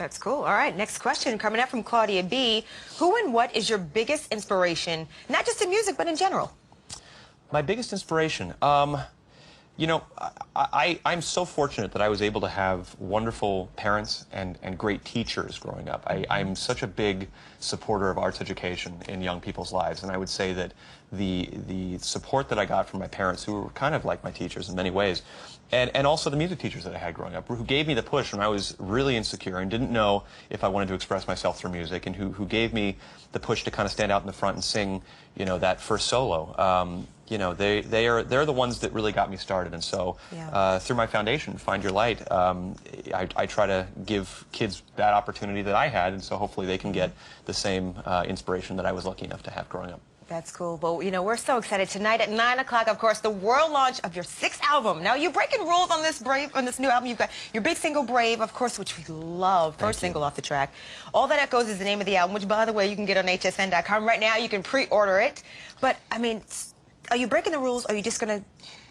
That's cool. All right, next question coming up from Claudia B. Who and what is your biggest inspiration, not just in music, but in general? My biggest inspiration? You know, I'm so fortunate that I was able to have wonderful parents and great teachers growing up. I'm such a big supporter of arts education in young people's lives, and I would say that the support that I got from my parents, who were kind of like my teachers in many ways, and also the music teachers that I had growing up, who gave me the push when I was really insecure and didn't know if I wanted to express myself through music, and who gave me the push to kind of stand out in the front and sing, you know, that first solo. You know, they're the ones that really got me started, and so through my foundation, Find Your Light, I try to give kids that opportunity that I had, and so hopefully they can get the same inspiration that I was lucky enough to have growing up. That's cool. Well, you know, we're so excited. Tonight at 9 o'clock, of course, the world launch of your 6th album. Now, you're breaking rules on this new album. You've got your big single, Brave, of course, which we love. First single off the track. All That Echoes is the name of the album, which, by the way, you can get on hsn.com right now. You can pre-order it. But, I mean, are you breaking the rules, or are you just going to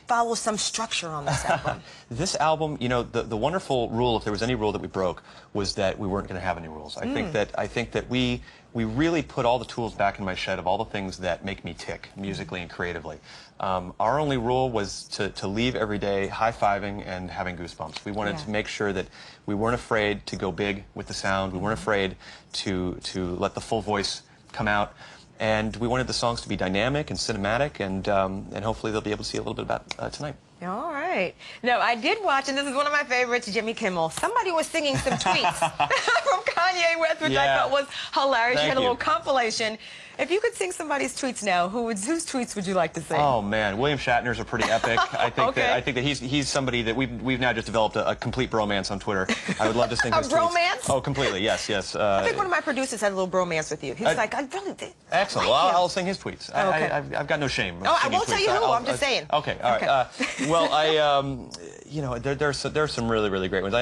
follow some structure on this album? This album, you know, the wonderful rule, if there was any rule that we broke, was that we weren't going to have any rules. I think that we really put all the tools back in my shed of all the things that make me tick musically and creatively. Our only rule was to leave every day high-fiving and having goosebumps. We wanted to make sure that we weren't afraid to go big with the sound. We weren't afraid to let the full voice come out. And we wanted the songs to be dynamic and cinematic, and hopefully they'll be able to see a little bit about tonight. All right. No, I did watch, and this is one of my favorites, Jimmy Kimmel. Somebody was singing some tweets from Kanye West, which I thought was hilarious. You had a little compilation. If you could sing somebody's tweets now, whose tweets would you like to sing? Oh man, William Shatner's are pretty epic. I think that he's somebody that we've now just developed a complete bromance on Twitter. I would love to sing his tweets. A bromance? Oh, completely. Yes. I think one of my producers had a little bromance with you. He was like, I really did. Excellent. Well, I'll sing his tweets. I've got no shame. Oh, I won't tell you who. I'm just saying. Okay. All right. Well, you know, there's some really great ones.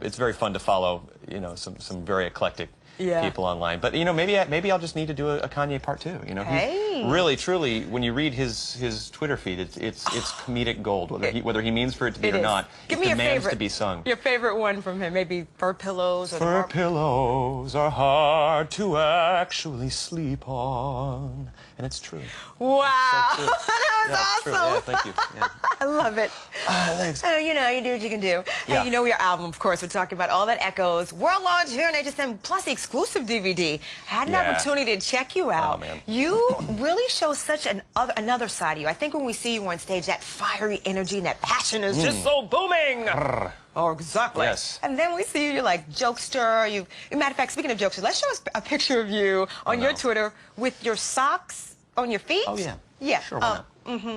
It's very fun to follow. You know, some very eclectic people online. But you know, maybe I'll just need to do a Kanye part 2. You know, he's really, truly, when you read his Twitter feed, it's comedic gold. Whether he means for it to be or not, Give it me your demands favorite, to be sung. Your favorite one from him, maybe Fur Pillows. Or Fur pillows are hard to actually sleep on, and it's true. Wow, so that was awesome. Yeah, thank you. Yeah. I love it. Thanks. You know, you do what you can do. Hey, you know your album, of course. We're talking about All That Echoes. World launch here on HSN, plus the exclusive DVD. Had an opportunity to check you out. Oh, man. You really show such another side of you. I think when we see you on stage, that fiery energy and that passion is just so booming. Oh, exactly. Yes. And then we see you're like jokester. Matter of fact, speaking of jokester, let's show us a picture of you on your Twitter with your socks on your feet. Oh, yeah. Yeah. Sure, why not?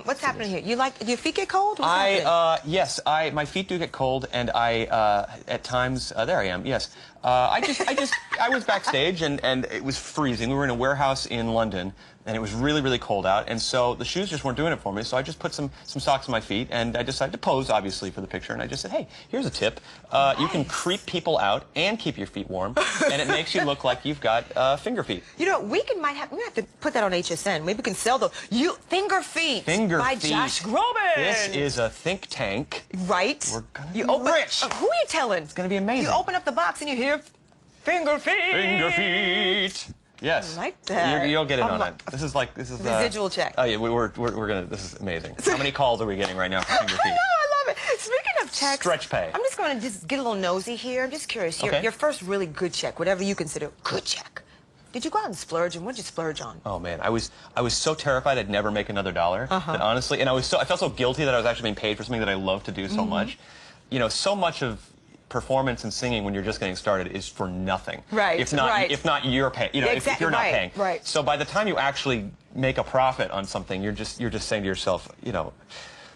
What's happening here? Do your feet get cold? Yes, my feet do get cold, and at times, there I am. Yes, I was backstage, and it was freezing. We were in a warehouse in London, and it was really cold out, and so the shoes just weren't doing it for me. So I just put some socks on my feet, and I decided to pose, obviously, for the picture. And I just said, hey, here's a tip: you can creep people out and keep your feet warm, and it makes you look like you've got finger feet. You know, we might have to put that on HSN. Maybe we can sell those. Finger feet. By Josh Groban. This is a think tank. Right. We're gonna be rich. Who are you telling? It's gonna be amazing. You open up the box and you hear finger feet. Finger feet. Yes. I like that. You'll get in on it. This is residual check. Oh yeah, we're gonna. This is amazing. How many calls are we getting right now for finger feet? I know, I love it. Speaking of checks, stretch pay. I'm just going to get a little nosy here. I'm just curious. Your first really good check, whatever you consider good check. Did you go out and splurge, and what did you splurge on? Oh man, I was so terrified I'd never make another dollar. That honestly, and I felt so guilty that I was actually being paid for something that I love to do so much. You know, so much of performance and singing when you're just getting started is for nothing. Right. If not you're paying. You know, if you're not paying. Right. So by the time you actually make a profit on something, you're just saying to yourself, you know,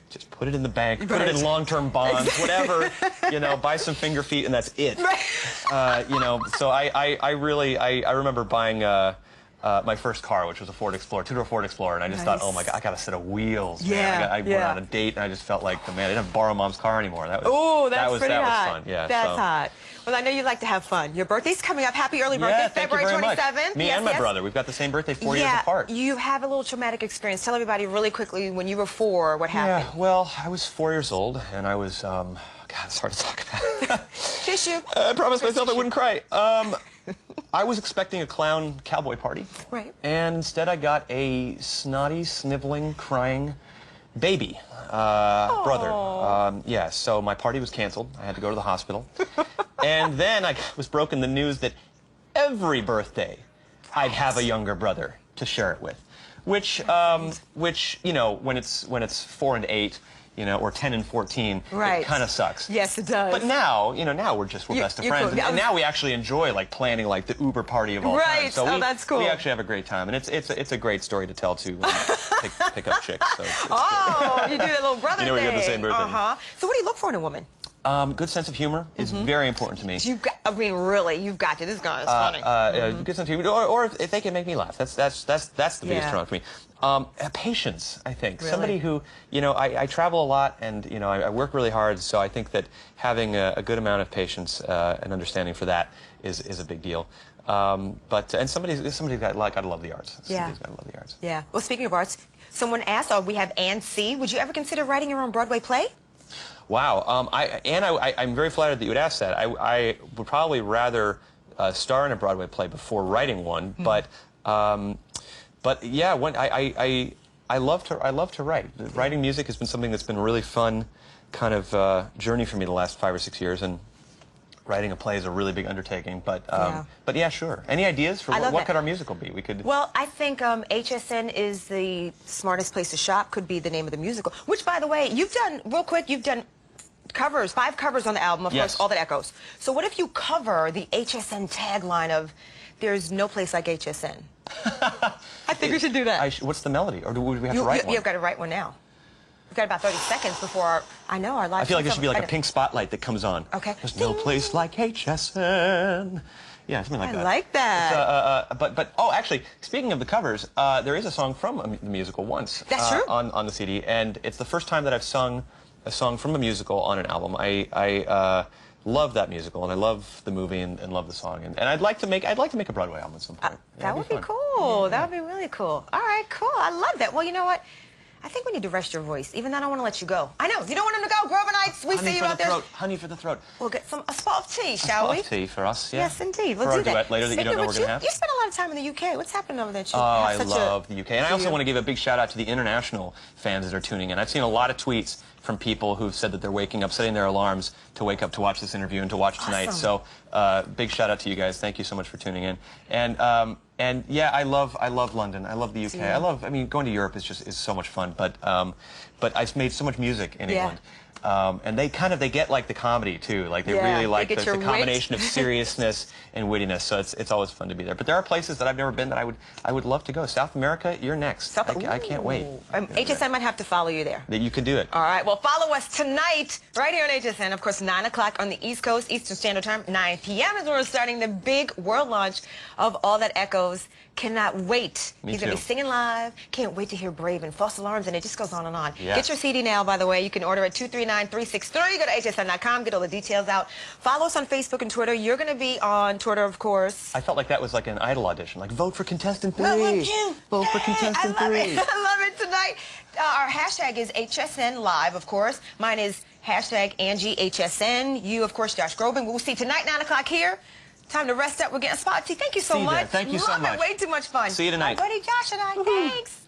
just put it in the bank, put it in long-term bonds, whatever, you know, buy some finger feet, and that's it. You know, so I remember buying my first car, which was a Ford Explorer, two-door Ford Explorer, and I just thought, oh my God, I got a set of wheels. Man. I went on a date, and I just felt like, man, I didn't have to borrow Mom's car anymore. That was that was fun. Yeah, that's hot. Well, I know you like to have fun. Your birthday's coming up. Happy early birthday, February 27th. Me and my brother, we've got the same birthday, 4 years apart. You have a little traumatic experience. Tell everybody really quickly, when you were 4, what happened? Yeah, well, I was 4 years old, and I was God, it's hard to talk about. Tissue. I promised myself I wouldn't cry. I was expecting a clown cowboy party. Right. And instead I got a snotty, sniveling, crying baby brother. Yeah, so my party was canceled. I had to go to the hospital. And then I was broken the news that every birthday I'd have a younger brother to share it with. Which you know, when it's 4 and 8, you know, or 10 and 14, right. It kind of sucks. Yes, it does. But now, you know, now we're best of friends, cool. and now we actually enjoy like planning like the Uber party of all time. Right. So that's cool. We actually have a great time, and it's a great story to tell too. When you pick up chicks. So it's oh, you do that little brother thing. You know, we have the same birthday. So what do you look for in a woman? Good sense of humor is very important to me. I mean, really, you've got to. This guy is funny. Good sense of humor, or if they can make me laugh. That's the biggest draw for me. Patience, I think. Really? Somebody who, you know, I travel a lot, and you know, I work really hard. So I think that having a good amount of patience and understanding for that is a big deal. And somebody's gotta love the arts. Somebody's gotta love the arts. Yeah. Well, speaking of arts, someone asked, we have Ann C. Would you ever consider writing your own Broadway play? Wow. I'm very flattered that you would ask that. I would probably rather star in a Broadway play before writing one, but yeah, when I love to write. Writing music has been something that's been a really fun kind of journey for me the last 5 or 6 years, and writing a play is a really big undertaking. But yeah, sure. Any ideas for what could our musical be? We could. Well, I think HSN is the smartest place to shop. Could be the name of the musical. Which, by the way, you've done real quick. You've done covers, 5 covers on the album. Of course, All That Echoes. So what if you cover the HSN tagline of "There's no place like HSN"? I think we should do that. What's the melody, or do we have to write one? You've got to write one now. We've got about 30 seconds before our live. I feel like there should be like a pink spotlight that comes on. Okay. There's no place like HSN. Yeah, something like that. I like that. But actually, speaking of the covers, there is a song from the musical once. That's true. On the CD, and it's the first time that I've sung a song from a musical on an album. I love that musical, and I love the movie, and love the song, and I'd like to make a Broadway album at some point. That would be cool. Yeah. That would be really cool. All right, cool. I love that. Well, you know what? I think we need to rest your voice, even though I don't want to let you go. I know. You don't want him to go. Grobanites, we see you out there. Honey for the throat. We'll get a spot of tea, shall we? A spot of tea for us, yeah. Yes, indeed. We'll for do that. Duet later that you don't know we're going to have. You spend a lot of time in the UK. What's happening over there? I love the UK. And I also want to give a big shout out to the international fans that are tuning in. I've seen a lot of tweets from people who've said that they're waking up, setting their alarms to wake up to watch this interview and to watch tonight. So big shout out to you guys. Thank you so much for tuning in. And yeah, I love London. I love the UK. I mean, going to Europe is so much fun. But I've made so much music in England. And they get like the comedy too. Like they really like the combination of seriousness and wittiness. So it's always fun to be there. But there are places that I've never been that I would love to go. South America, you're next. I can't wait. HSN might have to follow you there. That you could do it. All right. Well, follow us tonight right here on HSN. Of course, 9 o'clock on the East Coast, Eastern Standard Time. 9 p.m. is when we're starting the big world launch of All That Echoes. Cannot wait. He's going to be singing live. Can't wait to hear Brave and False Alarms, and it just goes on and on. Yeah. Get your CD now, by the way. You can order it 239-363. Go to hsn.com. Get all the details out. Follow us on Facebook and Twitter. You're going to be on Twitter, of course. I felt like that was like an Idol audition. Like, vote for contestant 3. Vote for contestant 3. I love it tonight. Our hashtag is HSN Live, of course. Mine is hashtag Angie HSN. You, of course, Josh Groban. We'll see you tonight, 9 o'clock here. Time to rest up. We're getting a spot tea. Thank you so much. Thank you so much. Way too much fun. See you tonight. My buddy Josh and I. Thanks.